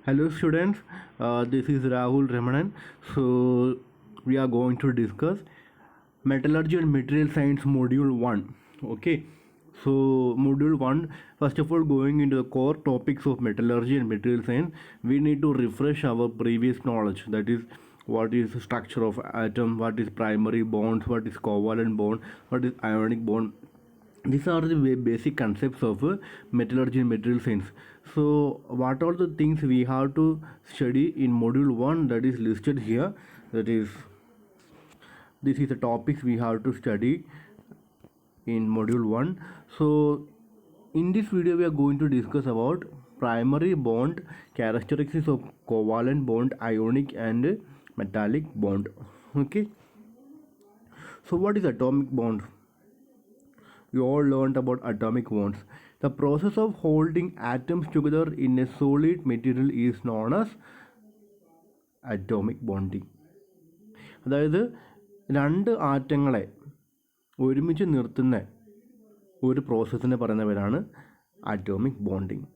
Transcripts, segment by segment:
Hello students, this is Rahul Ramanan. So we are going to discuss Metallurgy and Material Science Module 1. Okay, so Module 1, first of all, going into the core topics of Metallurgy and Material Science, we need to refresh our previous knowledge. That is, what is the structure of atom, what is primary bonds, what is covalent bond, what is ionic bond. These are the basic concepts of metallurgy and material science. So what are the things we have to study in module 1 that is listed here? That is, this is the topics we have to study in module 1. So in this video we are going to discuss about primary bond, characteristics of covalent bond, ionic and metallic bond. Okay, so what is atomic bond? You all learned about atomic bonds. The process of holding atoms together in a solid material is known as atomic bonding. അതായത് രണ്ട് ആറ്റങ്ങളെ ഒരുമിച്ച് നിർത്തുന്ന ഒരു പ്രോസസ്സിനെ പറയുന്ന പേരാണ് atomic bonding.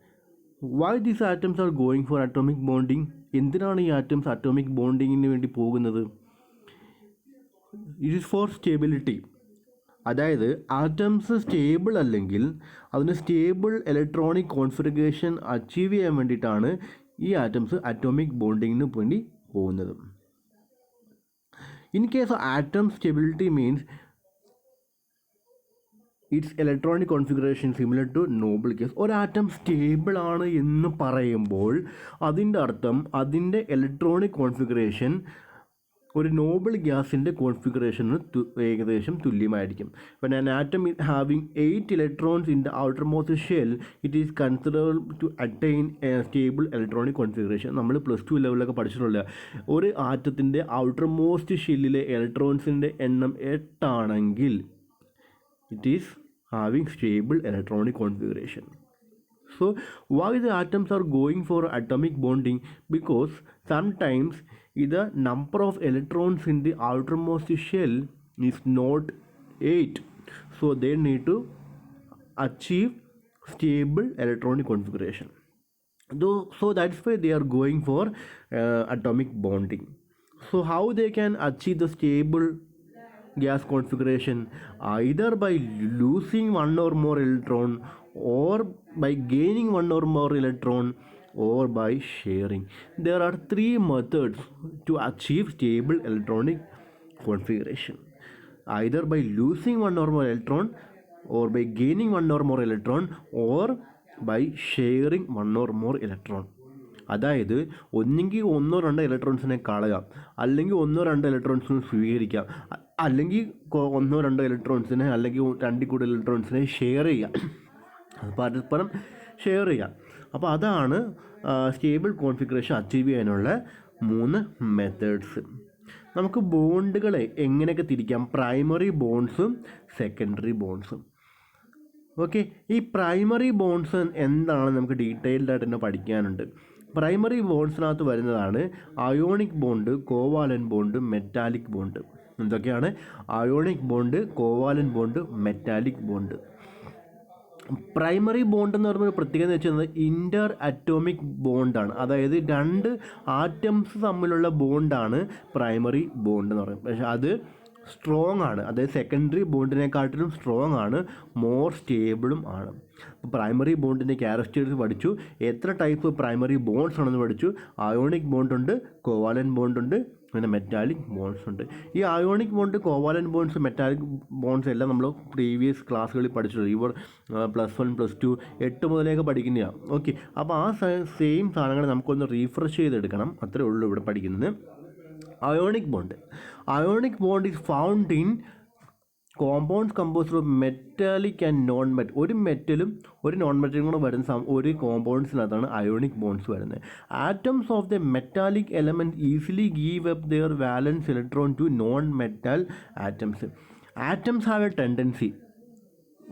Why these atoms are going for atomic bonding? എന്തിനാണ് ഈ ആറ്റംസ് അറ്റോമിക് ബോണ്ടിങ്ങിന് വേണ്ടി പോകുന്നത്? It is for stability. അതായത് ആറ്റംസ് സ്റ്റേബിൾ അല്ലെങ്കിൽ അതിന് സ്റ്റേബിൾ ഇലക്ട്രോണിക് കോൺഫിഗറേഷൻ അച്ചീവ് ചെയ്യാൻ വേണ്ടിയിട്ടാണ് ഈ ആറ്റംസ് അറ്റോമിക് ബോണ്ടിങ്ങിന് വേണ്ടി പോകുന്നത്. In case of atom stability means it's electronic configuration similar to noble case. ഒരാറ്റം സ്റ്റേബിൾ ആണ് എന്ന് പറയുമ്പോൾ അതിൻ്റെ അർത്ഥം അതിൻ്റെ ഇലക്ട്രോണിക് കോൺഫിഗറേഷൻ ഒരു നോബിൾ ഗ്യാസിൻ്റെ കോൺഫിഗറേഷന് ഏകദേശം തുല്യമായിരിക്കും. When an atom is having 8 electrons in the outermost shell, it is considered to attain a stable electronic configuration. നമ്മൾ +2 ലെവലിലൊക്കെ പഠിച്ചിട്ടുള്ള ഒരു ആറ്റത്തിൻ്റെ ഔട്ടർമോസ്റ്റ് ഷെല്ലിലെ ഇലക്ട്രോൺസിൻ്റെ എണ്ണം 8 ആണെങ്കിൽ it is having stable electronic configuration. So why the atoms are going for atomic bonding? Because sometimes the number of electrons in the outermost shell is not 8, so they need to achieve stable electronic configuration. So that's why they are going for atomic bonding. So how they can achieve the stable gas configuration? Either by losing one or more electron, or by gaining one or more electron, or by sharing. There are 3 methods to achieve stable electronic configuration. Either by losing one or more electron, or by gaining one or more electron, or by sharing one or more electron. അതായത് ഒന്നെങ്കിൽ 1-2 ഇലക്ട്രോൺസിനെ കളയാം, അല്ലെങ്കിൽ 1-2 ഇലക്ട്രോൺസിനെ സ്വീകരിക്കാം, അല്ലെങ്കിൽ 1-2 ഇലക്ട്രോൺസിനെ അല്ലെങ്കിൽ 2 കൂടുതൽ ഇലക്ട്രോൺസിനെ share ചെയ്യാം, പരസ്പരം ഷെയർ ചെയ്യാം. അപ്പോൾ അതാണ് സ്റ്റേബിൾ കോൺഫിഗറേഷൻ അച്ചീവ് ചെയ്യാനുള്ള 3 മെത്തേഡ്സ്. നമുക്ക് ബോണ്ടുകളെ എങ്ങനെയൊക്കെ തിരിക്കാം? പ്രൈമറി ബോണ്ട്സും സെക്കൻഡറി ബോണ്ട്സും. ഓക്കെ, ഈ പ്രൈമറി ബോണ്ട്സ് എന്താണ് നമുക്ക് ഡീറ്റെയിൽഡ് ആയിട്ട് തന്നെ പഠിക്കാനുണ്ട്. പ്രൈമറി ബോണ്ട്സിനകത്ത് വരുന്നതാണ് ionic bond, covalent bond, metallic bond. എന്തൊക്കെയാണ്? Ionic bond, covalent bond, metallic bond. Primary bond എന്ന് പറയുമ്പോൾ പ്രത്യേകത എന്ന് വെച്ചാൽ ഇൻ്റർ അറ്റോമിക് ബോണ്ടാണ്. അതായത് 2 ആറ്റംസ് തമ്മിലുള്ള ബോണ്ടാണ് പ്രൈമറി ബോണ്ട് എന്ന് പറയുന്നത്. പക്ഷേ അത് സ്ട്രോങ് ആണ്. അതായത് സെക്കൻഡറി ബോണ്ടിനെക്കാട്ടിലും സ്ട്രോങ് ആണ്, മോർ സ്റ്റേബിളും ആണ്. പ്രൈമറി ബോണ്ടിൻ്റെ ക്യാരക്ടേഴ്സ് പഠിച്ചു. എത്ര ടൈപ്പ് പ്രൈമറി ബോണ്ട്സ് ആണെന്ന് പഠിച്ചു. അയോണിക് ബോണ്ട് ഉണ്ട്, കോവാലന്റ് ബോണ്ട് ഉണ്ട്, പിന്നെ മെറ്റാലിക് ബോണ്ട്സ് ഉണ്ട്. ഈ ionic bond, covalent bonds, metallic bonds എല്ലാം നമ്മൾ പ്രീവിയസ് ക്ലാസ്സുകളിൽ പഠിച്ചിട്ടുണ്ട്. ഇവർ +1 +2 8 മുതലേക്ക് പഠിക്കുന്നതാണ്. ഓക്കെ, അപ്പോൾ ആ സെയിം സാധനങ്ങൾ നമുക്കൊന്ന് റീഫ്രഷ് ചെയ്തെടുക്കണം. അത്രേ ഉള്ളൂ ഇവിടെ പഠിക്കുന്നത്. Ionic bond. Ionic bond is found in compounds composed of metallic and non-metallic. ഒരു മെറ്റലും ഒരു നോൺ മെറ്റലും കൂടെ വരുന്ന ഒരു കോമ്പൗണ്ട്സിനകത്താണ് അയോണിക് ബോണ്ട്സ് വരുന്നത്. Atoms of the metallic element easily give up their valence electron to non metal atoms. Atoms have a tendency.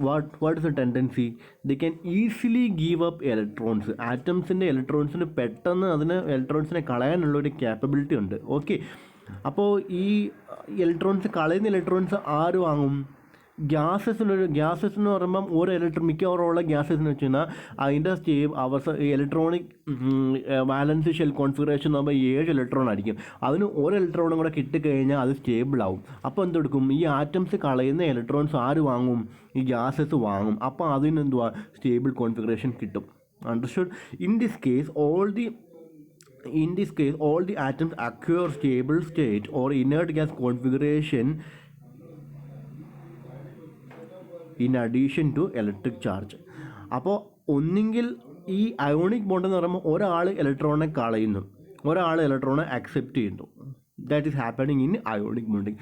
What is the tendency? They can easily give up electrons. ആറ്റംസിൻ്റെ ഇലക്ട്രോൺസിന് പെട്ടെന്ന് അതിന് ഇലക്ട്രോൺസിനെ കളയാനുള്ളൊരു capability ഉണ്ട്. Okay, അപ്പോൾ ഈ electrons കളയുന്ന electrons ആര് വാങ്ങും? Gases എന്ന് പറയുമ്പം ഒരു മിക്കവാറുള്ള ഗ്യാസസ് എന്ന് വെച്ച് കഴിഞ്ഞാൽ അതിൻ്റെ ഇലക്ട്രോണിക് വാലൻസ് ഷെൽ കോൺഫിഗറേഷൻ എന്ന് പറയുമ്പോൾ 7 ഇലക്ട്രോൺ ആയിരിക്കും. അതിന് ഒരു ഇലക്ട്രോണും കൂടെ കിട്ടിക്കഴിഞ്ഞാൽ അത് സ്റ്റേബിൾ ആവും. അപ്പോൾ എന്തെടുക്കും, ഈ ആറ്റംസ് കളയുന്ന ഇലക്ട്രോൺസ് ആര് വാങ്ങും, ഈ ഗ്യാസസ് വാങ്ങും. അപ്പോൾ അതിനെന്തുവാ സ്റ്റേബിൾ കോൺഫിഗറേഷൻ കിട്ടും. Understood? In this case all the atoms acquire stable state or inert gas configuration in addition to electric charge. അപ്പോൾ ഒന്നുകിൽ ഈ അയോണിക് ബോണ്ട് എന്ന് പറയുമ്പോൾ ഒരാൾ ഇലക്ട്രോണെ കളയുന്നു, ഒരാൾ ഇലക്ട്രോണെ അക്സെപ്റ്റ് ചെയ്യുന്നു. That is happening in ionic bonding.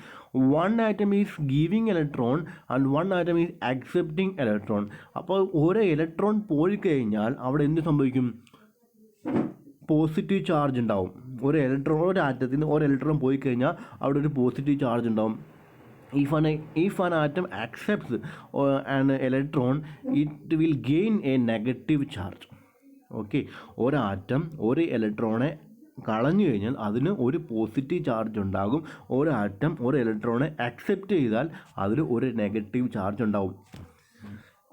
One atom is giving electron and one atom is accepting electron. അപ്പോൾ ഒരു ഇലക്ട്രോൺ പോയി കഴിഞ്ഞാൽ അവിടെ എന്ത് സംഭവിക്കും, പോസിറ്റീവ് ചാർജ് ഉണ്ടാവും. ഒരു ആറ്റത്തിൽ നിന്ന് ഒരു ഇലക്ട്രോൺ പോയി കഴിഞ്ഞാൽ അവിടെ ഒരു പോസിറ്റീവ് ചാർജ് ഉണ്ടാവും. If an atom accepts an electron, it will gain a negative charge. Okay, ഒരു ഇലക്ട്രോണെ കളഞ്ഞു കഴിഞ്ഞാൽ അതിന് ഒരു പോസിറ്റീവ് ചാർജ് ഉണ്ടാകും. ഒരു ആറ്റം ഒരു ഇലക്ട്രോണെ അക്സെപ്റ്റ് ചെയ്താൽ അതിന് ഒരു നെഗറ്റീവ് ചാർജ് ഉണ്ടാകും.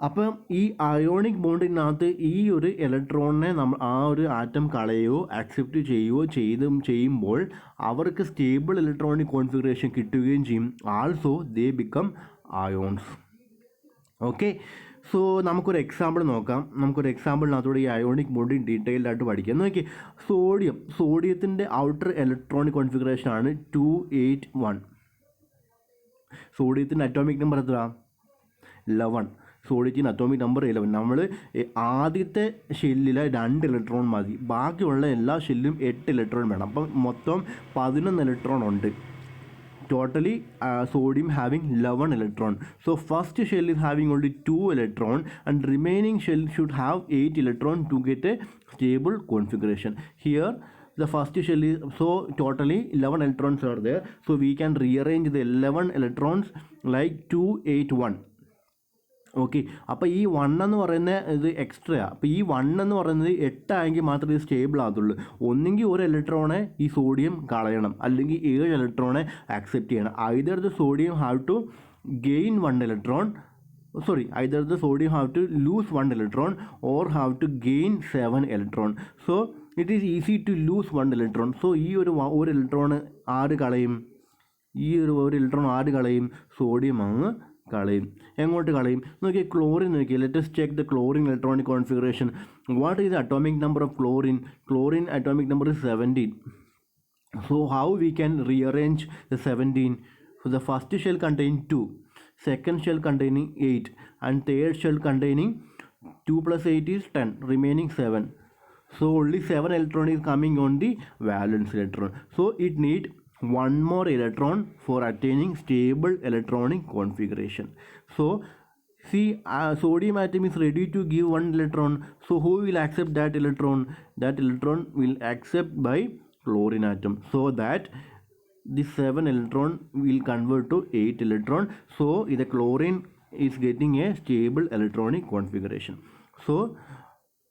അപ്പം ഈ അയോണിക് ബോണ്ടിനകത്ത് ഈ ഒരു ഇലക്ട്രോണിനെ ആ ഒരു ആറ്റം കളയുകയോ അക്സെപ്റ്റ് ചെയ്യുകയോ ചെയ്യുമ്പോൾ അവർക്ക് സ്റ്റേബിൾ ഇലക്ട്രോണിക് കോൺഫിഗറേഷൻ കിട്ടുകയും ചെയ്യും. ആൾസോ ദേ ബിക്കം അയോൺസ്. ഓക്കെ, സോ നമുക്കൊരു എക്സാമ്പിൾ നോക്കാം. നമുക്കൊരു എക്സാമ്പിളിനകത്തൂടെ ഈ അയോണിക് ബോണ്ടിങ് ഡീറ്റെയിൽഡ് ആയിട്ട് പഠിക്കാം. നോക്കി, സോഡിയത്തിൻ്റെ ഔട്ടർ ഇലക്ട്രോണിക് കോൺഫിഗറേഷൻ ആണ് 281. സോഡിയത്തിൻ്റെ അറ്റോമിക് നമ്പർ എത്ര? 11. സോഡിയത്തിന് അറ്റോമിക് നമ്പർ 11. നമ്മൾ ആദ്യത്തെ ഷെല്ലിൽ 2 ഇലക്ട്രോൺ മതി, ബാക്കിയുള്ള എല്ലാ ഷെല്ലിലും 8 ഇലക്ട്രോൺ വേണം. അപ്പം മൊത്തം 11 ഇലക്ട്രോൺ ഉണ്ട്. Totally sodium having 11 electron. So first shell is having only 2 electron and remaining shell should have 8 electron to get a stable configuration. Here the first shell is, so totally 11 electrons are there. So we can rearrange the 11 electrons like 281. Okay, അപ്പോൾ ഈ 1 എന്ന് പറയുന്ന ഇത് extra. അപ്പോൾ ഈ 1 എന്ന് പറയുന്നത് 8 ആയെങ്കിൽ മാത്രമേ ഇത് സ്റ്റേബിൾ ആകത്തുള്ളൂ. ഒന്നെങ്കിൽ ഒരു ഇലക്ട്രോണെ ഈ സോഡിയം കളയണം, അല്ലെങ്കിൽ 7 ഇലക്ട്രോണെ അക്സെപ്റ്റ് ചെയ്യണം. either the sodium have to gain 1 electron, either the sodium have to lose 1 electron or have to gain 7 electron. So it is easy to lose 1 electron. So ഈ ഒരു ഇലക്ട്രോൺ ആര് കളയും, ഇലക്ട്രോൺ ആര് കളയും, sodium അങ്ങ് കളയും. എങ്ങോട്ട് കളയും? നോക്കിയാൽ ക്ലോറിൻ നോക്കിയാൽ, let's check the chlorine electronic configuration. What is the atomic number of chlorine? Chlorine atomic number is 17. So how we can rearrange the 17? So the first shell containing 2, second shell containing 8 and third shell containing 2 plus 8 is 10, remaining 7. So only 7 electron is coming on the valence electron. So it need one more electron for attaining stable electronic configuration. So see, sodium atom is ready to give 1 electron. So who will accept that electron? That electron will accept by chlorine atom, so that this 7 electron will convert to 8 electron. So the chlorine is getting a stable electronic configuration. So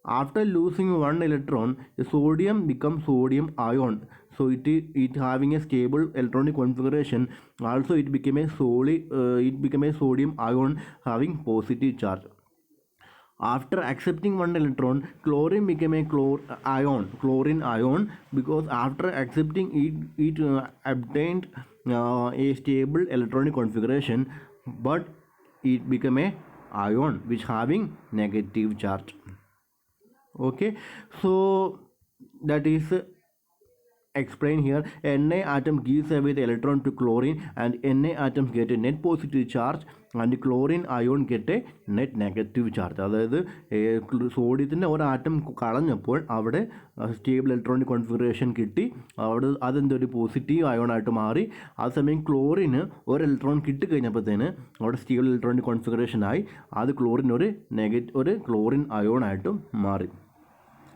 after losing 1 electron, the sodium becomes sodium ion. So it having a stable electronic configuration. Also it became a sodium ion having positive charge. After accepting 1 electron, chlorine became a chlorine ion, because after accepting it obtained a stable electronic configuration, but it became a ion which having negative charge. Okay, so that is explain here. Na atom gives away the electron to chlorine and Na atoms get a net positive charge and the chlorine ion get a net negative charge. അതായത് സോഡിയത്തിൻ്റെ ഒരു atom കളഞ്ഞപ്പോൾ അവിടെ stable electronic configuration കിട്ടി, അവിടെ അതെന്തൊരു positive അയോണായിട്ട് മാറി. അതേസമയം ക്ലോറിന് ഒരു electron കിട്ടിക്കഴിഞ്ഞപ്പോഴത്തേന് അവിടെ സ്റ്റേബിൾ ഇലക്ട്രോണിക് കോൺഫിഗറേഷനായി, അത് ക്ലോറിൻ ഒരു ക്ലോറിൻ അയോണായിട്ട് മാറി.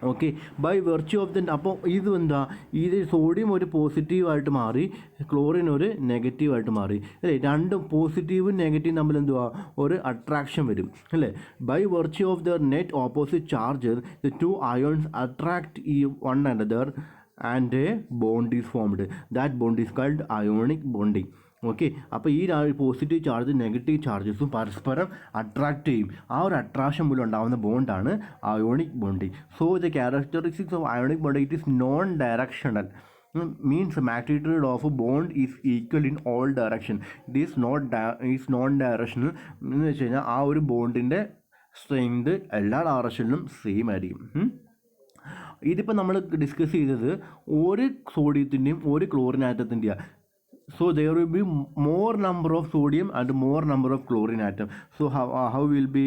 Okay, by virtue of the, അപ്പോൾ ഇത് എന്താ, ഇത് സോഡിയം ഒരു പോസിറ്റീവായിട്ട് മാറി, ക്ലോറിൻ ഒരു നെഗറ്റീവായിട്ട് മാറി അല്ലേ. രണ്ടും പോസിറ്റീവും നെഗറ്റീവും തമ്മിൽ എന്തുവാ, ഒരു അട്രാക്ഷൻ വരും അല്ലേ. By virtue of the net opposite charges the 2 ions attract one another and a bond is formed. That bond is called ionic bonding. Okay, അപ്പോൾ ഈ പോസിറ്റീവ് ചാർജ് നെഗറ്റീവ് ചാർജസും പരസ്പരം അട്രാക്റ്റ് ചെയ്യും. ആ ഒരു അട്രാക്ഷൻ മൂലം ഉണ്ടാകുന്ന ബോണ്ടാണ് ionic bonding. So the characteristics of ionic bonding it is non directional, means magnitude of bond is equal in all direction. It is non directional എന്ന് വെച്ച് കഴിഞ്ഞാൽ ആ ഒരു ബോണ്ടിൻ്റെ സ്ട്രെങ്ത് എല്ലാ ഡയറക്ഷനിലും സെയിം ആയിരിക്കും. ഇതിപ്പോൾ നമ്മൾ ഡിസ്കസ് ചെയ്തത് ഒരു സോഡിയത്തിൻ്റെയും ഒരു chlorine ആറ്റത്തിൻ്റെയാണ്. So there will be more number of sodium and more number of chlorine atom. So how will be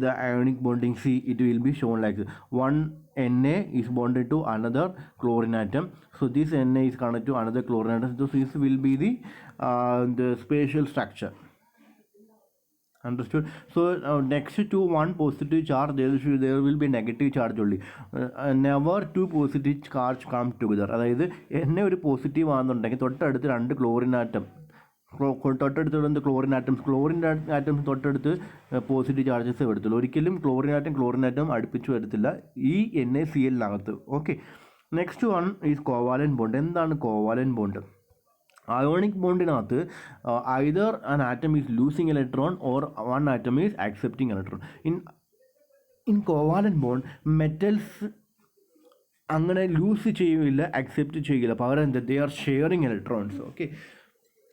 the ionic bonding? See, it will be shown like this. One Na is bonded to another chlorine atom. So this Na is connected to another chlorine atom. So this will be the spatial structure. Understood? So next to one positive charge there will be negative charge only. Never two positive charge come together. അതായത് എന്നെ ഒരു positive ആണെന്നുണ്ടെങ്കിൽ തൊട്ടടുത്ത് രണ്ട് chlorine atom, തൊട്ടടുത്ത് chlorine atoms തൊട്ടടുത്ത് positive charges എടുത്തുള്ളൂ. ഒരിക്കലും ക്ലോറിൻ ആറ്റം അടുപ്പിച്ച് വരത്തില്ല ഈ NaCl-നകത്ത്. Okay, next one is covalent bond. എന്താണ് കോവാലന്റ് ബോണ്ട്? അയോണിക് ബോണ്ടിനകത്ത് either an atom is losing electron or one atom is accepting electron. In covalent bond metals അങ്ങനെ ലൂസ് ചെയ്യില്ല, അക്സെപ്റ്റ് ചെയ്യില്ല, പകരം എന്താ, they are sharing electrons. Okay,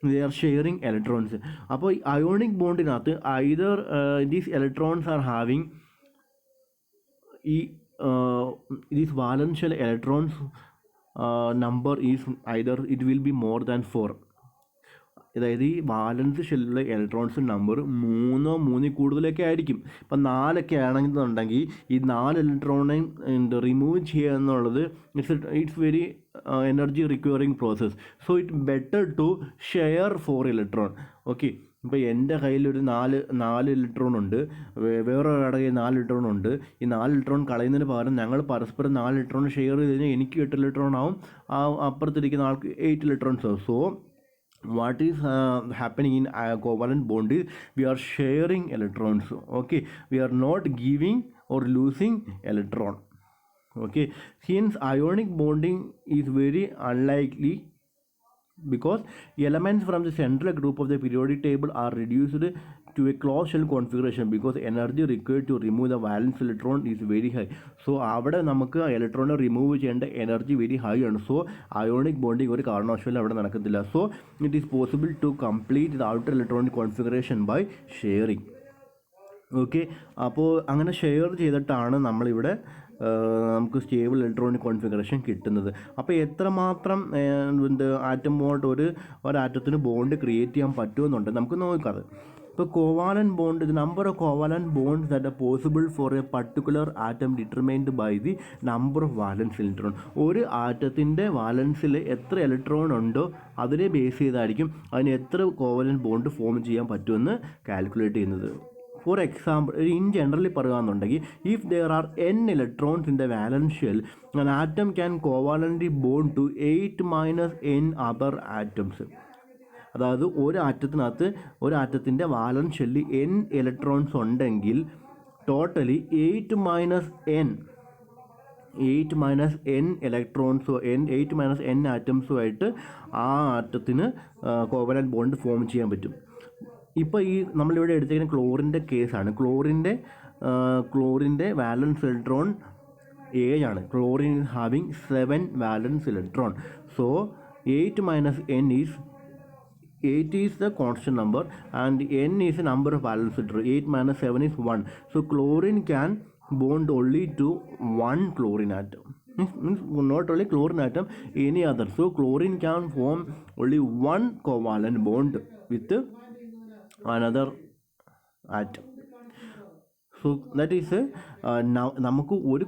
they are sharing electrons. അപ്പോൾ ionic ബോണ്ടിനകത്ത് either these electrons are having these valential electrons number is either it will be more than 4. അതായത് ഈ വാലൻസ് ഷെല്ലിലുള്ള electrons number 3 കൂടുതലൊക്കെ ആയിരിക്കും. ഇപ്പം 4 ആണെന്നുണ്ടെങ്കിൽ ഈ 4 ഇലക്ട്രോണേയും റിമൂവ് ചെയ്യുക എന്നുള്ളത് it's very energy requiring process. So it better to share 4 electron. Okay, ഇപ്പോൾ എൻ്റെ കയ്യിലൊരു 4 ഇലക്ട്രോൺ ഉണ്ട്, വേറൊരാളുടെ കയ്യിൽ 4 ഇലക്ട്രോൺ ഉണ്ട്. ഈ 4 ഇലക്ട്രോൺ കളയുന്നതിന് പകരം ഞങ്ങൾ പരസ്പരം 4 ഇലക്ട്രോൺ ഷെയർ ചെയ്ത് കഴിഞ്ഞാൽ എനിക്ക് 8 ഇലക്ട്രോൺ ആവും, അപ്പുറത്തിരിക്കുന്ന ആൾക്ക് 8 ഇലക്ട്രോൺസ് ആവും. So what is happening in covalent bond is we are sharing electrons. Okay, we are not giving or losing electron. Okay, hence ionic bonding is very unlikely because elements from the central group of the periodic table are reduced to a closed shell configuration because energy required to remove the valence electron is very high. So അവിടെ നമുക്ക് ഇലക്ട്രോണിനെ remove ചെയ്യേണ്ട energy very high ആണ്. So ionic bonding ഒരു കാരണവശാലും അവിടെ നടക്കത്തില്ല. So it is possible to complete the outer electronic configuration by sharing. Okay, അപ്പോൾ അങ്ങനെ ഷെയർ ചെയ്തിട്ടാണ് നമ്മളിവിടെ നമുക്ക് സ്റ്റേബിൾ ഇലക്ട്രോണിക് കോൺഫിഗറേഷൻ കിട്ടുന്നത്. അപ്പോൾ എത്രമാത്രം ആറ്റം ബോണ്ട് ഒരു ആറ്റത്തിന് ബോണ്ട് ക്രിയേറ്റ് ചെയ്യാൻ പറ്റുമെന്നുണ്ട് നമുക്ക് നോക്കാം. ഇപ്പോൾ covalent bond, the number of covalent bonds that are possible for a particular atom determined by the number of valence electron. ഒരു ആറ്റത്തിൻ്റെ വാലൻസിൽ എത്ര ഇലക്ട്രോൺ ഉണ്ടോ അതിനെ ബേസ് ചെയ്തായിരിക്കും അതിന് എത്ര കോവാലന്റ് ബോണ്ട് ഫോം ചെയ്യാൻ പറ്റുമെന്ന് കാൽക്കുലേറ്റ് ചെയ്യുന്നത്. ഫോർ എക്സാമ്പിൾ, ഇൻ ജനറലി പറയുകയാണെന്നുണ്ടെങ്കിൽ if there are n electrons in the valence shell an atom can covalently bond to 8 - n other atoms. അതായത് ഒരു ആറ്റത്തിൻ്റെ വാലൻസ് ഷെല്ലിൽ n ഇലക്ട്രോൺസ് ഉണ്ടെങ്കിൽ ടോട്ടലി 8 - n ഇലക്ട്രോൺസോ 8 - n ആറ്റംസുമായിട്ട് ആ ആറ്റത്തിന് covalent bond form ചെയ്യാൻ പറ്റും. ഇപ്പോൾ ഈ നമ്മളിവിടെ എടുത്തിരിക്കുന്ന ക്ലോറിൻ്റെ കേസാണ്. ക്ലോറിൻ്റെ വാലൻസ് ഇലക്ട്രോൺ 7 ആണ്. Chlorine is having 7 valence electron. So 8 - n is 8 is the constant number and n is the number of valence electron. 8 - 7 is 1. So chlorine can bond only to one chlorine atom. Means not only chlorine atom, any other. So chlorine can form only one covalent bond with another atom. So that is നമുക്ക് ഒരു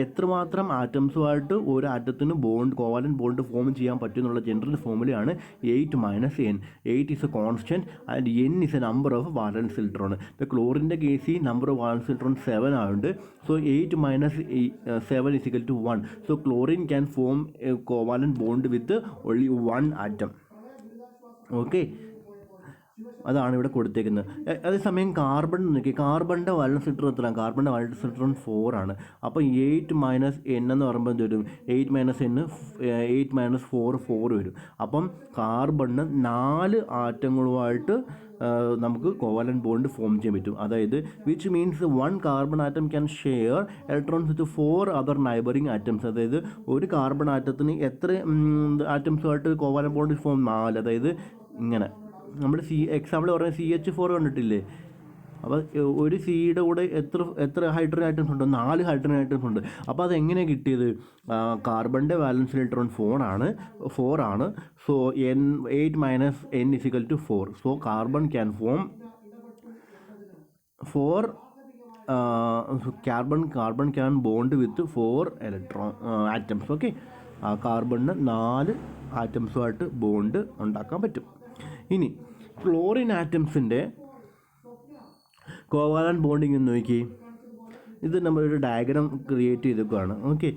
എത്രമാത്രം ആറ്റംസുമായിട്ട് ഒരു ആറ്റത്തിന് covalent bond form ചെയ്യാൻ പറ്റും എന്നുള്ള general ഫോമുലയാണ് 8 - n. 8 is a constant and n is a number of valence electron. ഇപ്പോൾ ക്ലോറിൻ്റെ കേസിൽ number of valence electron 7 ആയതുകൊണ്ട് so 8 - 7 is equal to 1. So chlorine can form a covalent bond with only one atom. Okay. അതാണ് ഇവിടെ കൊടുത്തേക്കുന്നത്. അതേസമയം carbon നോക്കി, കാർബണിൻ്റെ വാലൻസ് electron എത്രയാണ്? കാർബണിൻ്റെ വാലൻസ് electron 4 ആണ്. അപ്പോൾ 8 മൈനസ് n എന്ന് പറയുമ്പോൾ എന്ത് വരും? 8 മൈനസ് n 8 മൈനസ് 4 വരും. അപ്പം കാർബണിന് 4 ആറ്റങ്ങളുമായിട്ട് നമുക്ക് കോവാലന്റ് ബോണ്ട് ഫോം ചെയ്യാൻ പറ്റും. അതായത് which means 1 carbon atom can share electrons with 4 other neighbouring atoms. അതായത് ഒരു കാർബൺ ആറ്റത്തിന് എത്ര ആറ്റംസുമായിട്ട് കോവാലന്റ് ബോണ്ട് ഫോം? 4. അതായത് ഇങ്ങനെ നമ്മൾ എക്സാമ്പിൾ പറഞ്ഞാൽ CH4 കണ്ടിട്ടില്ലേ? അപ്പോൾ ഒരു സിയുടെ കൂടെ എത്ര ഹൈഡ്രജൻ ആറ്റംസ് ഉണ്ട്? 4 ഹൈഡ്രജൻ ആറ്റംസ് ഉണ്ട്. അപ്പോൾ അതെങ്ങനെയാണ് കിട്ടിയത്? കാർബണിൻ്റെ വാലൻസ് ഇലക്ട്രോൺ 4 ആണ്. So 8 minus n = 4. So carbon can form 4 carbon can bond with 4 electron atoms. Okay, കാർബണിന് 4 ആറ്റംസുമായിട്ട് ബോണ്ട് ഉണ്ടാക്കാൻ പറ്റും. ഇനി ക്ലോറിൻ ആറ്റംസിൻ്റെ കോവാലന്റ് ബോണ്ടിങ് എന്ന് നോക്കി. ഇത് നമ്മളൊരു ഡയഗ്രാം ക്രിയേറ്റ് ചെയ്തേക്കുകയാണ്. ഓക്കെ,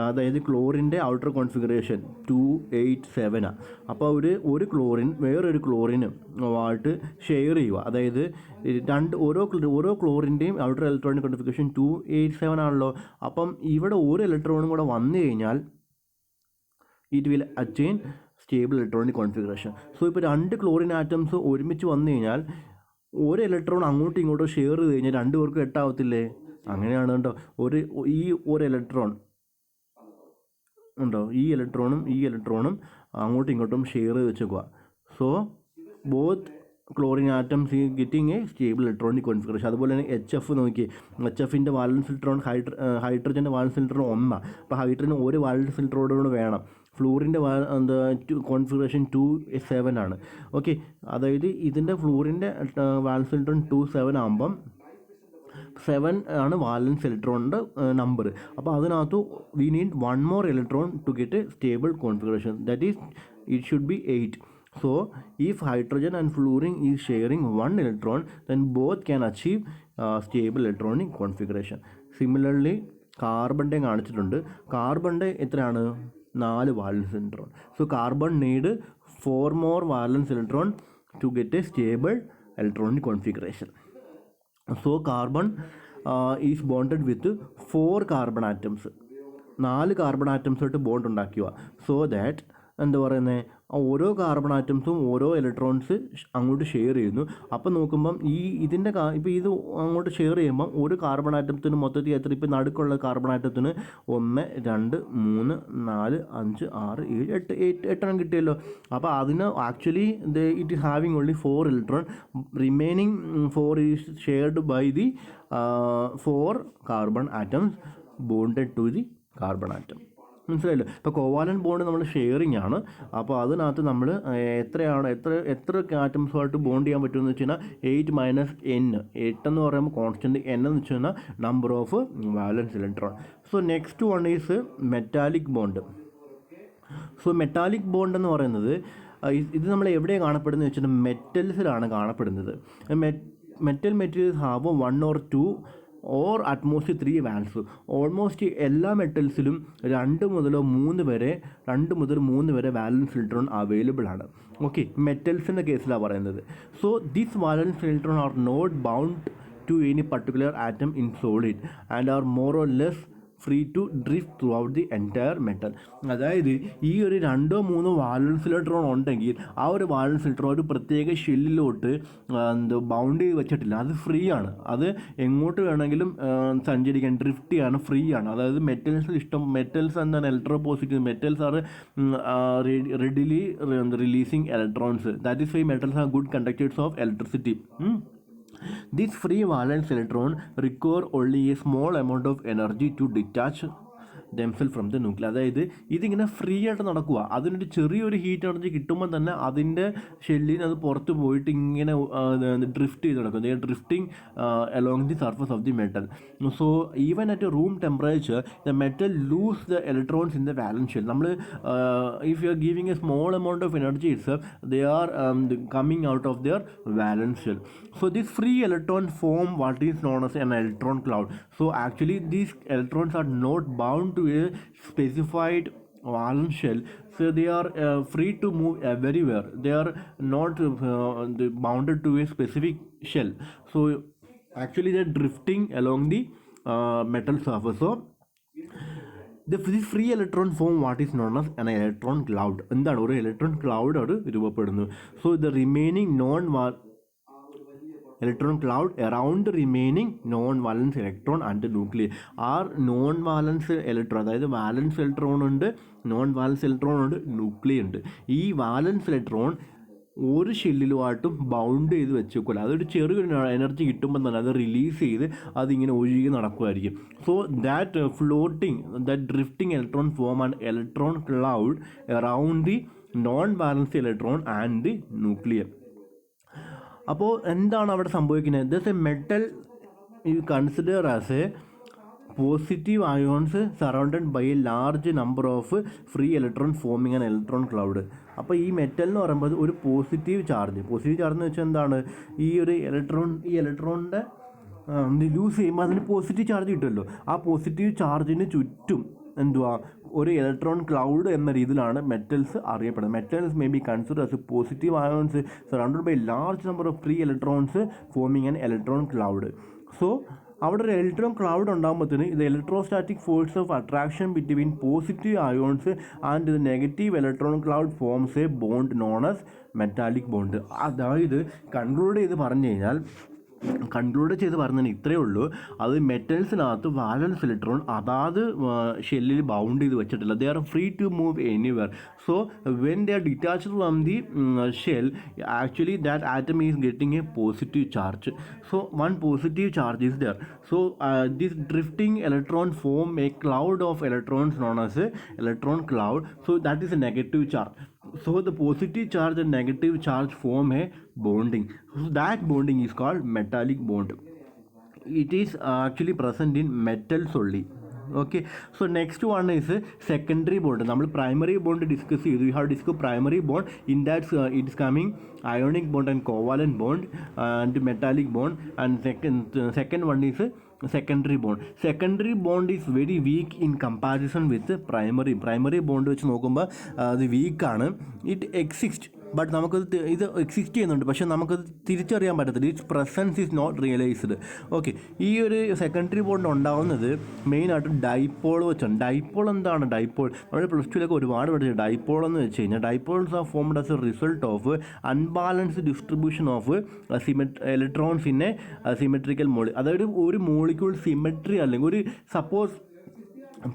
അതായത് ക്ലോറിൻ്റെ ഔട്ടർ കോൺഫിഗറേഷൻ 287 ആണ്. അപ്പോൾ ഒരു ക്ലോറിൻ വേറൊരു ക്ലോറിനുമായിട്ട് ഷെയർ ചെയ്യുക. അതായത് ഓരോ ക്ലോറിൻ്റെയും ഔട്ടർ ഇലക്ട്രോണിക് കോൺഫിഗറേഷൻ 287 ആണല്ലോ. അപ്പം ഇവിടെ ഒരു ഇലക്ട്രോണും കൂടെ വന്നു കഴിഞ്ഞാൽ it will attain stable electronic configuration. So ഇപ്പോൾ 2 ക്ലോറിൻ ആറ്റംസ് ഒരുമിച്ച് വന്നു കഴിഞ്ഞാൽ ഒരു ഇലക്ട്രോൺ അങ്ങോട്ടും ഇങ്ങോട്ടും ഷെയർ ചെയ്ത് കഴിഞ്ഞാൽ 2 പേർക്കും 8 ആവത്തില്ലേ? അങ്ങനെയാണ് കേട്ടോ. ഒരു ഇലക്ട്രോൺ ഉണ്ടോ, ഈ ഇലക്ട്രോണും അങ്ങോട്ടും ഇങ്ങോട്ടും ഷെയർ ചെയ്ത് വെച്ചേക്കുക. സോ ബോത്ത് ക്ലോറിൻ ആറ്റംസ് ഈ getting A stable electronic configuration. അതുപോലെ തന്നെ HF നോക്കി, HFൻ്റെ വാലൻസ് ഇലക്ട്രോൺ ഹൈഡ്രജൻ്റെ വാലൻസ് ഇലക്ട്രോൺ 1. അപ്പോൾ ഹൈഡ്രജന് ഒരു വാലൻസ് ഇലക്ട്രോണോട് വേണം. ഫ്ലൂറിൻ്റെ കോൺഫിഗറേഷൻ 27 ആണ്. ഓക്കെ, അതായത് ഇതിൻ്റെ ഫ്ലൂറിൻ്റെ വാലൻസ് ഇലക്ട്രോൺ 27 ആകുമ്പം 7 ആണ് വാലൻസ് ഇലക്ട്രോണിൻ്റെ നമ്പർ. അപ്പോൾ അതിനകത്ത് we need 1 more electron to get a stable configuration. That is it should be 8. So if hydrogen and fluorine is sharing 1 electron, then both can achieve stable electronic configuration. Similarly കാർബണിൻ്റെ കാണിച്ചിട്ടുണ്ട്. കാർബണിൻ്റെ എത്രയാണ്? 4 valence electron. So carbon need 4 more valence electron to get a stable electronic configuration. So carbon is bonded with 4 carbon atoms. 4 carbon ആറ്റംസായിട്ട് bond ഉണ്ടാക്കുക. So that എന്താ പറയുന്നത്, ഓരോ carbon ആറ്റംസും ഓരോ ഇലക്ട്രോൺസ് അങ്ങോട്ട് ഷെയർ ചെയ്യുന്നു. അപ്പം നോക്കുമ്പം ഇതിൻ്റെ ഇപ്പോൾ ഇത് അങ്ങോട്ട് ഷെയർ ചെയ്യുമ്പം ഒരു കാർബൺ ആറ്റത്തിന് മൊത്തത്തിൽ എത്ര? ഇപ്പോൾ നടുക്കുള്ള കാർബൺ ആറ്റത്തിന് 1 2 3 4 5 6 7 8 എണ്ണം കിട്ടിയല്ലോ. അപ്പോൾ അതിന് actually it is having only 4 electron. Remaining 4 is shared by the 4 carbon atoms bonded to the carbon atom. മനസ്സിലായല്ലോ? ഇപ്പോൾ കോവാലന്റ് ബോണ്ട് നമ്മൾ ഷെയറിങ് ആണ്. അപ്പോൾ അതിനകത്ത് നമ്മൾ എത്ര ആറ്റംസുമായിട്ട് ബോണ്ട് ചെയ്യാൻ പറ്റുമെന്ന് വെച്ച് കഴിഞ്ഞാൽ 8 മൈനസ് n. 8 എന്ന് പറയുമ്പോൾ കോൺസ്റ്റൻറ്റ്, n എന്ന് വെച്ച് കഴിഞ്ഞാൽ number of valence electron. So next one is metallic bond. So metallic bond എന്ന് പറയുന്നത് ഇത് നമ്മൾ എവിടെയാണ് കാണപ്പെടുന്നത് വെച്ചാൽ മെറ്റൽസിലാണ് കാണപ്പെടുന്നത്. Metal materials have 1 or 2 or at most 3 valence. Almost എല്ലാ മെറ്റൽസിലും 2 മുതൽ 3 വരെ വാലൻസ് ഇലക്ട്രോൺ അവൈലബിൾ ആണ്. ഓക്കെ, മെറ്റൽസിൻ്റെ കേസിലാണ് പറയുന്നത്. So this valence electron are not bound to any particular atom in solid and are more or less free to drift throughout the entire metal. അതായത് ഈ ഒരു 2-3 വാലൻസ് ഇലക്ട്രോൺ ഉണ്ടെങ്കിൽ ആ ഒരു വാലൻസ് ഇലക്ട്രോൺ ഒരു പ്രത്യേക ഷെല്ലിലോട്ട് ബൗണ്ട് ചെയ്ത് വെച്ചിട്ടില്ല. അത് ഫ്രീ ആണ്. അത് എങ്ങോട്ട് വേണമെങ്കിലും സഞ്ചരിക്കാൻ, ഡ്രിഫ്റ്റ് ചെയ്യാൻ ഫ്രീ ആണ്. അതായത് മെറ്റൽസ് എന്താണ്? Electropositive metals are readily releasing electrons. That is why metals are good conductors of electricity. This free valence electron require only a small amount of energy to detach themselves from the nucleus. അതായത് ഇതിങ്ങനെ free ആയിട്ട് നടക്കുക. അതിനൊരു ചെറിയൊരു heat energy കിട്ടുമ്പോൾ തന്നെ അതിൻ്റെ ഷെല്ലിന് അത് പുറത്ത് പോയിട്ട് ഇങ്ങനെ ഡ്രിഫ്റ്റ് ചെയ്ത് നടക്കും. They drifting along the surface of the metal. So even at room temperature the metal lose the electrons in the valence shell. നമ്മൾ if you are giving a small amount of energy itself they are coming out of their valence shell. So this free electron form what is known as an electron cloud. So actually these electrons are not bound to a specified valence shell, so they are free to move everywhere. They are not bounded to a specific shell. So actually they're drifting along the metal surface. So this free electron form what is known as an electron cloud. എന്താണ് ഒരു electron cloud അവിടെ രൂപപ്പെടുന്നു. So the remaining electron cloud around the remaining non-valence electron and the nuclei. Are non valence electron, അതായത് valence electron ഉണ്ട്, non valence electron ഉണ്ട്, nuclear ഉണ്ട്. ഈ വാലൻസ് electron ഒരു ഷെല്ലിലുമായിട്ടും ബൗണ്ട് ചെയ്ത് വെച്ചേക്കില്ല. അതൊരു ചെറിയൊരു എനർജി കിട്ടുമ്പോൾ തന്നെ അത് റിലീസ് ചെയ്ത് അതിങ്ങനെ ഒഴുകി നടക്കുമായിരിക്കും. So that drifting electron form and electron cloud around the non valence electron and the nuclear. അപ്പോൾ എന്താണ് അവിടെ സംഭവിക്കുന്നത്? This a metal you consider as a positive ions surrounded by a large number of free electron forming an electron cloud. അപ്പോൾ ഈ metal എന്ന് പറയുമ്പോൾ ഒരു positive charge എന്ന് വെച്ചാൽ എന്താണ്? ഈ ഇലക്ട്രോണിൻ്റെ ലൂസ് ചെയ്യുമ്പോൾ അതിന് പോസിറ്റീവ് ചാർജ് കിട്ടുമല്ലോ. ആ പോസിറ്റീവ് ചാർജിന് ചുറ്റും ഒരു ഇലക്ട്രോൺ ക്ലൗഡ് എന്ന രീതിയിലാണ് മെറ്റൽസ് അറിയപ്പെടുന്നത്. Metals may be consider as positive ions surrounded by large number of free electrons forming an electron cloud. So അവിടെ ഒരു ഇലക്ട്രോൺ ക്ലൗഡ് ഉണ്ടാകുമ്പോഴത്തേന് ഇത് electrostatic force of attraction between positive ions and the negative electron cloud forms a bond known as metallic bond. അതായത് conclude ചെയ്ത് പറഞ്ഞാൽ ഇത്രയേ ഉള്ളൂ. അത് മെറ്റൽസിനകത്ത് വാലൻസ് ഇലക്ട്രോൺ അതാത് ഷെല്ലിൽ ബൗണ്ട് ചെയ്ത് വെച്ചിട്ടില്ല. They are free to move anywhere. So when they are detached from the shell, actually that atom is getting a positive charge. So one positive charge is there. So this drifting electron form a cloud of electrons known as electron cloud. So that is a negative charge. So the positive charge and negative charge form a bonding. So that bonding is called metallic bond. It is actually present in metals only. Okay, so next one is secondary bond. നമ്മൾ primary bond discuss ചെയ്തു. We have discussed primary bond. In that it is coming ionic bond and covalent bond and metallic bond. And second one is secondary bond. Secondary bond is very weak in comparison with primary bond വെച്ച് നോക്കുമ്പോൾ അത് വീക്കാണ്. It exist, but നമുക്കത് ഇത് exist ചെയ്യുന്നുണ്ട്, പക്ഷേ നമുക്കത് തിരിച്ചറിയാൻ പറ്റത്തില്ല. Its presence is not realised. Okay, ഈ ഒരു സെക്കൻഡറി ബോണ്ട് ഉണ്ടാകുന്നത് മെയിനായിട്ട് ഡൈപോൾ വെച്ചാണ്. ഡൈപോൾ എന്താണ്? ഡൈപോൾ നമ്മൾ പ്ലസ് ടുവിലൊക്കെ ഒരുപാട് പഠിച്ചു. ഡൈപോൾ എന്ന് വെച്ച് കഴിഞ്ഞാൽ dipoles are formed as A result of unbalanced distribution of electrons in A symmetrical അതായത് ഒരു മോളിക്യൂൾ സിമെട്രി അല്ലെങ്കിൽ ഒരു സപ്പോസ്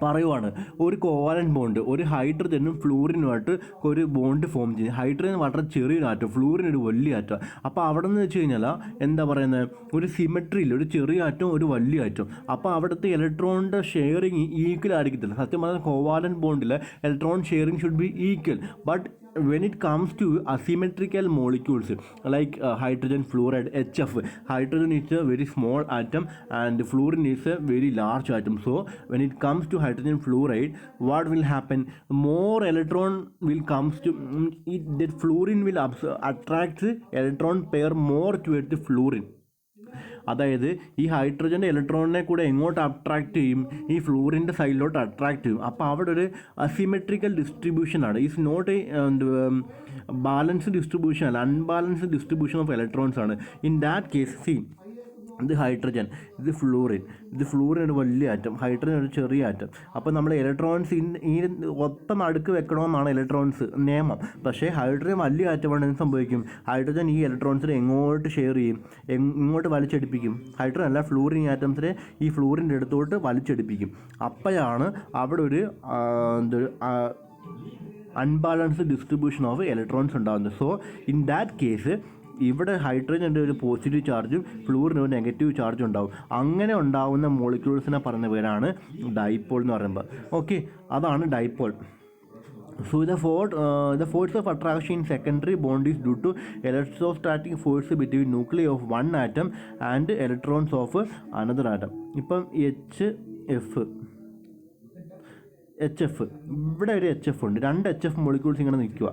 പറയുവാണ് ഒരു കോവാലന്റ് ബോണ്ട് ഒരു ഹൈഡ്രജനും ഫ്ലൂറിനുമായിട്ട് ഒരു ബോണ്ട് ഫോം ചെയ്യും. ഹൈഡ്രജൻ വളരെ ചെറിയൊരു ആറ്റം, ഫ്ലൂറിൻ ഒരു വലിയ ആറ്റം. അപ്പോൾ അവിടെ നിന്ന് വെച്ച് കഴിഞ്ഞാൽ എന്താ പറയുന്നത്, ഒരു സിമെട്രിയിൽ ഒരു ചെറിയ ആറ്റം ഒരു വലിയ ആറ്റം. അപ്പോൾ അവിടുത്തെ ഇലക്ട്രോണിൻ്റെ ഷെയറിങ് ഈക്വൽ ആയിരിക്കത്തില്ല. സത്യം പറഞ്ഞാൽ കോവാലന്റ് ബോണ്ടിൽ electron sharing should be equal. But when it comes to asymmetrical molecules like hydrogen fluoride HF, hydrogen is a very small atom and fluorine is a very large atom. So when it comes to hydrogen fluoride, what will happen, more electron will comes to it, that fluorine will attract electron pair more towards the fluorine. അതായത് ഈ ഹൈഡ്രജൻ്റെ ഇലക്ട്രോണിനെ കൂടെ എങ്ങോട്ട് attract ചെയ്യും, ഈ ഫ്ലൂറിൻ്റെ സൈഡിലോട്ട് attract ചെയ്യും. അപ്പോൾ അവിടെ ഒരു അസിമെട്രിക്കൽ ഡിസ്ട്രിബ്യൂഷനാണ്. Is not a balanced distribution അല്ല, അൺബാലൻസ്ഡ് ഡിസ്ട്രിബ്യൂഷൻ ഓഫ് ഇലക്ട്രോൺസ് ആണ്. ഇൻ ദാറ്റ് കേസ് ഇത് ഹൈഡ്രജൻ, ഇത് ഫ്ലൂറിൻ ഒരു വലിയ ആറ്റം, ഹൈഡ്രജൻ ഒരു ചെറിയ ആറ്റം. അപ്പോൾ നമ്മൾ ഇലക്ട്രോൺസ് ഈ ഒപ്പം അടുക്ക് വെക്കണമെന്നാണ് ഇലക്ട്രോൺസ് നിയമം. പക്ഷേ ഹൈഡ്രജൻ വലിയ ആറ്റമാണ്. എന്ത് സംഭവിക്കും, ഹൈഡ്രജൻ ഈ ഇലക്ട്രോൺസിനെ എങ്ങോട്ട് ഷെയർ ചെയ്യും, ഇങ്ങോട്ട് വലിച്ചെടുപ്പിക്കും. ഹൈഡ്രജൻ അല്ല, ഫ്ലൂറിൻ ആറ്റംസിനെ ഈ ഫ്ലൂറിൻ്റെ അടുത്തോട്ട് വലിച്ചെടുപ്പിക്കും. അപ്പോഴാണ് അവിടെ ഒരു അൺബാലൻസ്ഡ് ഡിസ്ട്രിബ്യൂഷൻ ഓഫ് ഇലക്ട്രോൺസ് ഉണ്ടാകുന്നത്. സോ ഇൻ ദാറ്റ് കേസ് ഇവിടെ ഹൈഡ്രജൻ്റെ ഒരു പോസിറ്റീവ് ചാർജും ഫ്ലൂറിന് ഒരു നെഗറ്റീവ് ചാർജും ഉണ്ടാവും. അങ്ങനെ ഉണ്ടാവുന്ന മോളിക്യൂൾസിനെ പറയുന്ന പേരാണ് ഡൈപോൾ എന്ന് പറയുമ്പോൾ. ഓക്കെ, അതാണ് dipole. So the force of attraction in secondary bond is due to electrostatic force between nuclei of one atom and electrons of another atom. ഇപ്പം HF ഇവിടെ ഒരു HF ഉണ്ട്, രണ്ട് HF മോളിക്യൂൾസ് ഇങ്ങനെ നിൽക്കുക.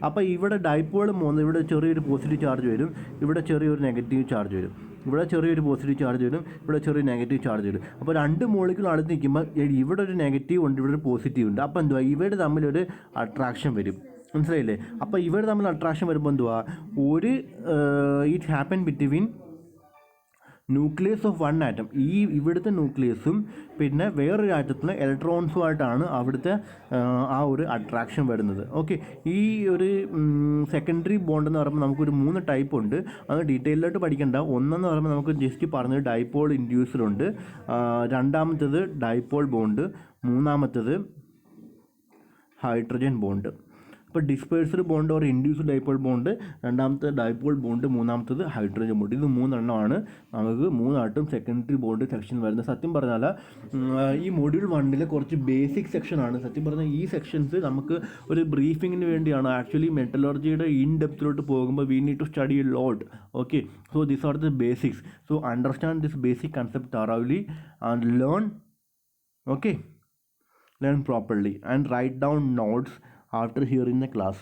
അപ്പോൾ ഇവിടെ ഡൈപോൾ പോകുന്നത് ഇവിടെ ചെറിയൊരു പോസിറ്റീവ് ചാർജ് വരും, ഇവിടെ ചെറിയൊരു നെഗറ്റീവ് ചാർജ് വരും. ഇവിടെ ചെറിയൊരു പോസിറ്റീവ് ചാർജ് വരും, ഇവിടെ ചെറിയ നെഗറ്റീവ് ചാർജ് വരും. അപ്പോൾ രണ്ട് മോളിക്യൂൾ അടുത്ത് നിൽക്കുമ്പോൾ ഇവിടെ ഒരു നെഗറ്റീവ് ഉണ്ട്, ഇവിടെ ഒരു പോസിറ്റീവ് ഉണ്ട്. അപ്പോൾ എന്തുവാ, ഇവർ തമ്മിലൊരു അട്രാക്ഷൻ വരും. മനസ്സിലായില്ലേ? അപ്പോൾ ഇവർ തമ്മിൽ അട്രാക്ഷൻ വരുമ്പോൾ എന്തുവാ, ഒരു it happen between nucleus of one atom. ഇവിടുത്തെ ന്യൂക്ലിയസും പിന്നെ വേറൊരു ആറ്റത്തിലെ ഇലക്ട്രോൺസുമായിട്ടാണ് അവിടുത്തെ ആ ഒരു അട്രാക്ഷൻ വരുന്നത്. ഓക്കെ, ഈ ഒരു സെക്കൻഡറി ബോണ്ട് എന്ന് പറയുമ്പോൾ നമുക്കൊരു 3 ടൈപ്പ് ഉണ്ട്. അത് ഡീറ്റെയിലായിട്ട് പഠിക്കേണ്ട. ഒന്നെന്ന് പറയുമ്പോൾ നമുക്ക് ജസ്റ്റ് പറഞ്ഞത് ഡൈപോൾ ഇൻഡ്യൂസർ ഉണ്ട്, രണ്ടാമത്തേത് ഡൈപോൾ ബോണ്ട്, മൂന്നാമത്തേത് ഹൈഡ്രജൻ ബോണ്ട്. ഇപ്പോൾ dispersed bond or induced dipole bond, രണ്ടാമത്തെ ഡൈപോൾ ബോണ്ട്, മൂന്നാമത്തത് ഹൈഡ്രജൻ ബോണ്ട്. ഇത് 3 എണ്ണമാണ് നമുക്ക് 3 സെക്കൻഡറി ബോണ്ട് സെക്ഷൻ വരുന്നത്. സത്യം പറഞ്ഞാൽ ഈ മൊഡ്യൂൾ 1 കുറച്ച് ബേസിക് സെക്ഷനാണ്. സത്യം പറഞ്ഞാൽ ഈ സെക്ഷൻസ് നമുക്ക് ഒരു ബ്രീഫിങ്ങിന് വേണ്ടിയാണ്. ആക്ച്വലി മെറ്റലർജിയുടെ ഇൻ ഡെപ്തിലോട്ട് പോകുമ്പോൾ we need to study a lot. Okay, so these are the basics. So understand this basic concept thoroughly and learn properly and write down notes after hearing the class.